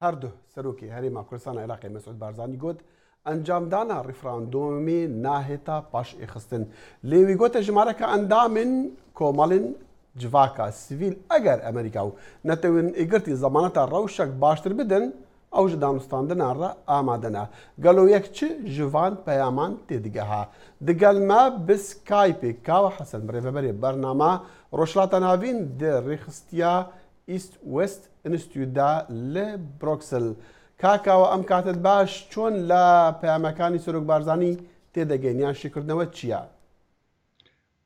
هەردوو سەرۆکی هەرێما کوردستان عێراقی مەسعود بارزانی گوت ئەنجامدانا ڕیفراندۆمی ناهێتا پاش ئێخستن لێوی گوتە ژمارەکە ئەندامن کۆمەڵن جڤاکە سڤیل ئەگەر ئەمریکا و نەتەوێن ئیگرتی زەمانەتە ڕەوشەک باشتر بدەن ئەو ji danûstandina re amade ne. Gelo yek çi ji van peyaman tê digeha. Digel me bi Skypeê Kawa Hesen rêveberê bernama Rojhilata Navîn di rêxistiya East West Institute de li Bruxelles. Kawa em katet baş çûn li peyamekanî Serok Barzanî tê de gêniyan şêkirnewê çi ye?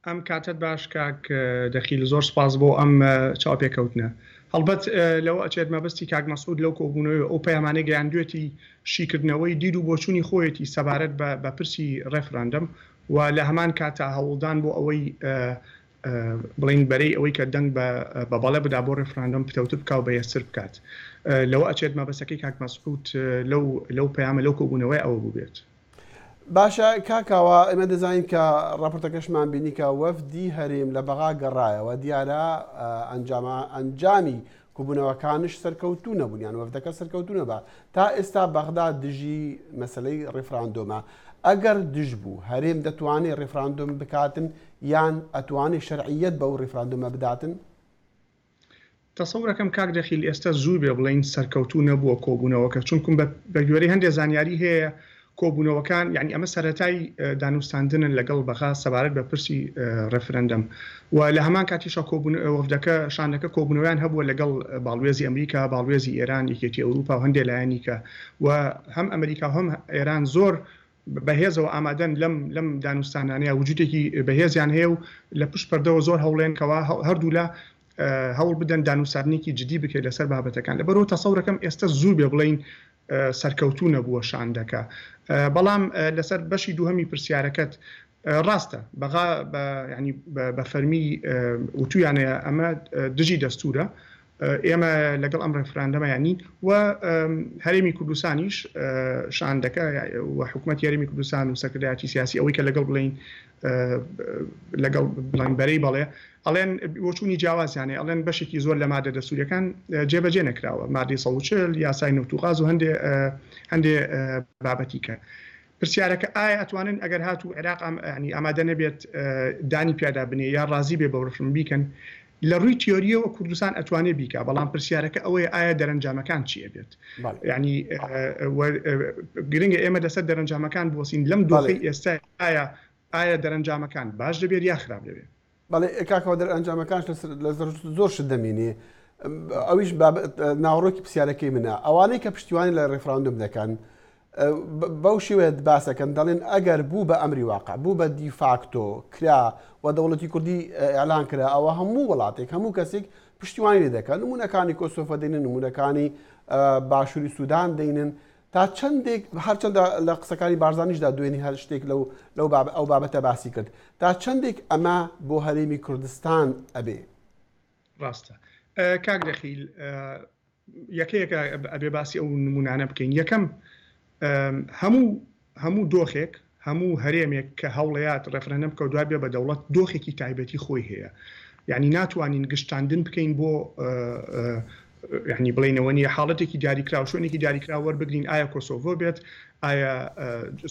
Em katet baş kak dexîl zor spas bo em çapêkewtine. هەڵبەت لەوە ئەچێت مەبەستی کاک مەسعود لەو کۆبوونەوەی ئەو پەیامانەی گەیاندوێتی شیکردنەوەی دید و بۆچوونی خۆیەتی سەبارەت بە پرسی ڕێفراندەم و لە هەمان کاتا هەوڵدان بۆ ئەوەی بڵین بەرەی ئەوەی کە دەنگ بە بەڵێ بدا بۆ ڕێفراندەم پتەوتر بکا و بەیەسر بکات. لەوە ئەچێت مەبەستەکەی کاک مەسعود لەو پەیامە لەو کۆبوونەوەی ئەوە بووبێت. باشە کاکاوە ئێمە دەزانین کە ڕاپۆرتەکەشمان بینی کە وەفدی هەرێم لە بەغا گەڕایەوە دیارە ئەنجامی کوبوونەوەکانش سەرکەوتوو نەبوونیان وەفدەکە سەرکەوتوو نەبا تا ئێستا بەغدا دژی مەسەلەی ڕێفراندۆمە ئەگەر دژ بوو هەرێم دەتوانێت ڕێفراندۆم بکاتن یان ئەتوانێت شەرعیەت بەو ڕێفراندۆمە بداتن؟ تەسەورەکەم کاک دەخیل ئێستا زوو بێ بڵین سەرکەوتوو نەبووە کۆبوونەوەکە چونکم بە گوێرەی هەندێک زانیاری هەیە کۆبوونەوەکان یعنی ئەمە سەرەتای دانوستاندنن لەگەڵ بەغا سەبارەت بە پرسی ڕێفرەندەم و لە هەمان کاتیشە وەفدەکە شانەکە کۆبوونەوەیان هەبووە لەگەڵ باڵوێزی ئەمریکا باڵوێزی ئێران یەکێتی ئەوروپا و هەندێک لایەنی کە و هەم ئەمریکا هەم ئێران زۆر بەهێزەوە ئامادەن لەم دانوستانانەیە وجودێکی بەهێزیان هەیە و لە پشت پەردەوە زۆر هەوڵێنکەوە هەردوو لە هەوڵ بدەن دانوستارنێکی جدی بکەیت لەسەر بابەتەکان لەبەرەوە تەسەورەکەم ئێستا زوو بێ بڵین سەرکەوتوو نەبووە شاندەکە بەڵام لەسەر بەشی دووهەمی پرسیارەکەت ڕاستە بەغا ینی بە فەرمی وتویانەیە ئەمە دژی دەستورە ئێمە لەگەڵ ئەم ڕێفراندەمە ینی و هەرێمی کوردستانیش شاندەکە و حکوومەت هەرێمی کوردستان و سەکردایەتی سیاسی ئەوەی کە لەگەڵ بڵین لەگەڵ بڵین بەرەی بەڵێ ئەڵێن بۆچوونی جیاوازیانێ ئەڵێن بەشێکی زۆر لە مادە دەستوریەکان جێبەجێ نەکراوە مادەی 140 یاسای نەوتوغاز و هەندێ بابەتی کە پرسیارەکە ئایا ئەتوانن ئەگەر هاتوو عێراق ینی ئامادە نەبێت دانی پیادا بنێ یا ڕازی بێ بە ڕفرم بیکەن لە ڕووی تیۆریەوە کوردستان ئەتوانێت بیکە بەڵام پرسیارەکە ئەوەیە ئایا دەرەنجامەکان چیە بێت ینی گرنگە ئێمە دەسەر دەرەنجامەکان بوەسین لەم دۆخەی ئێستا ئایا دەرەنجامەکان باش دەبێت یا خراپ دەبێت بەڵێ کاکەوە دەرەنجامەکانش زۆر شت دەمێنێ ئەویش ناوڕۆکی پرسیارەکەی منە ئەوانەی کە پشتیوانی لە ڕێفراندۆم دەکەن بەو شێوێت باسەکەن دەڵێن ئەگەر بوو بە ئەمری واقع بوو بە دیفاکتۆ کرا و دەوڵەتی کوردی ئەلان کرا ئەوە هەموو وڵاتێک هەموو کەسێک پشتیوانی لێ دەکەن نمونونەکانی کۆسۆفە دەینن نمونونەکانی باشووری سوودان دەینن تا چەندێک هەرچەندە لە قسەکانی بارزانیشدا دوێنی هەر شتێک ئەو بابەتە باسی کرد تا چەندێک ئەمە بۆ هەرێمی کوردستان ئەبێ ڕاستە کاک دەخیل یەکەیەکە ئەبێ باسی ئەو نمونانە بکەین یەکەم هەموو دۆخێک هەموو هەرێمێک کە هەوڵەیات ڕێفرەندەم بکە دوای بێ بە دەوڵەت دۆخێکی تایبەتی خۆی هەیە یعنی ناتوانین گشتاندن بکەین بۆ یعنی بڵێنەوە نیە حاڵەتێکی دیاریکرا و شوێنێکی دیاریکرا وەربگرین ئایا کۆسۆڤۆ بێت ئایا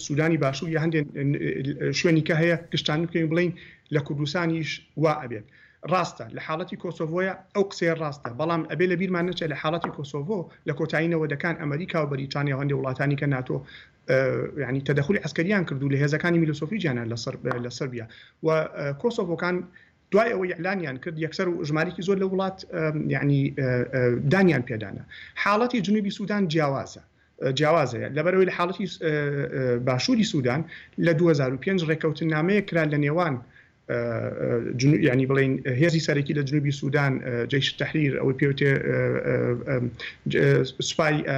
سوودانی باشوور یا هەندێک شوێنی کە هەیە گشتاندن بکەین بڵین لە کوردستانیش وا ئەبێت ڕاستە لە حاڵەتی کۆسۆڤۆیە ئەو قسەیە ڕاستە بەڵام ئەبێ لە بیرمان نەچێت لە حاڵەتی کۆسۆڤۆ لە کۆتایینەوەدەکان ئەمریکا و بەریتانیا و هەندێک وڵاتانی کە ناتۆ ینی تەدەخولی عسکەریان کردو لە هێزەکانی میلۆسۆفیجیانە لە سەربیا و کۆسۆڤۆکان دوای ئەوەی ئەعلانیان کرد یەکسەر و ژمارەی زۆر لە وڵات ینی دانیان پێدانە حاڵەتی جنوبی سوودان جیاوازەیە لەبەرەوەی لە حاڵەتی باشووری سوودان لە 2005 ڕێکەوتن نامەیە کرا لە نێوان ینی بڵین هێزی سەرەکی لە جنوبی سوودان جەیش تەحریر ئەوەی پێوتێ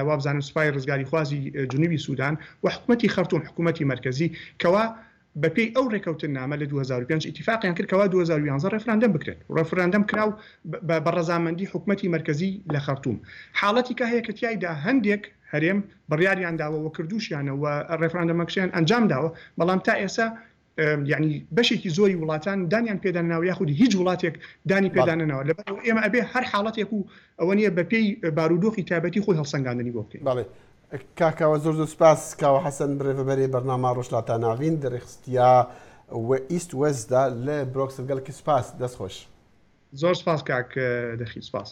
وابزانم سوپای ڕزگاری خوازی جنوبی سوودان و حکوومەتی خەرتوم حکوومەتی مرکزی کەوا بەپێی ئەو ڕێکەوتن نامە لە 2005 ئیتیفاقیان کرد کەوا 2011 ڕێفراندەم بکرێت ڕێفراندەم کراو بە ڕەزامەندی حکوومەتی مرکزی لە خەرتوم حاڵەتی کە هەیە کە تیایدا هەندێک هەرێم بڕیاریان داوە و کردوشیانە و ڕێفراندەمەکشیان ئەنجام داوە بەڵام تا ئێستا یعنی بەشێکی زۆری وڵاتان دانیان پێدانناوە یاخودی هیچ وڵاتێک دانی پێداننەوە لەبەر ئێمە ئەبێ هەر حاڵەتێک و ئەوە نیە بە پێی بارودۆخی تایبەتی خۆی هەڵسەنگاندنی بۆ بکەین. بەڵێ کاکاوە زۆر سپاس کاوە حەسەن بڕێوەبەری بەرنامە ڕۆژهەڵاتە ناوین دەڕێخستیا و ئیست وەستدا لە برۆکسل گەلکی سپاس دەستخۆش. زۆر سپاس کاک دەخی سپاس.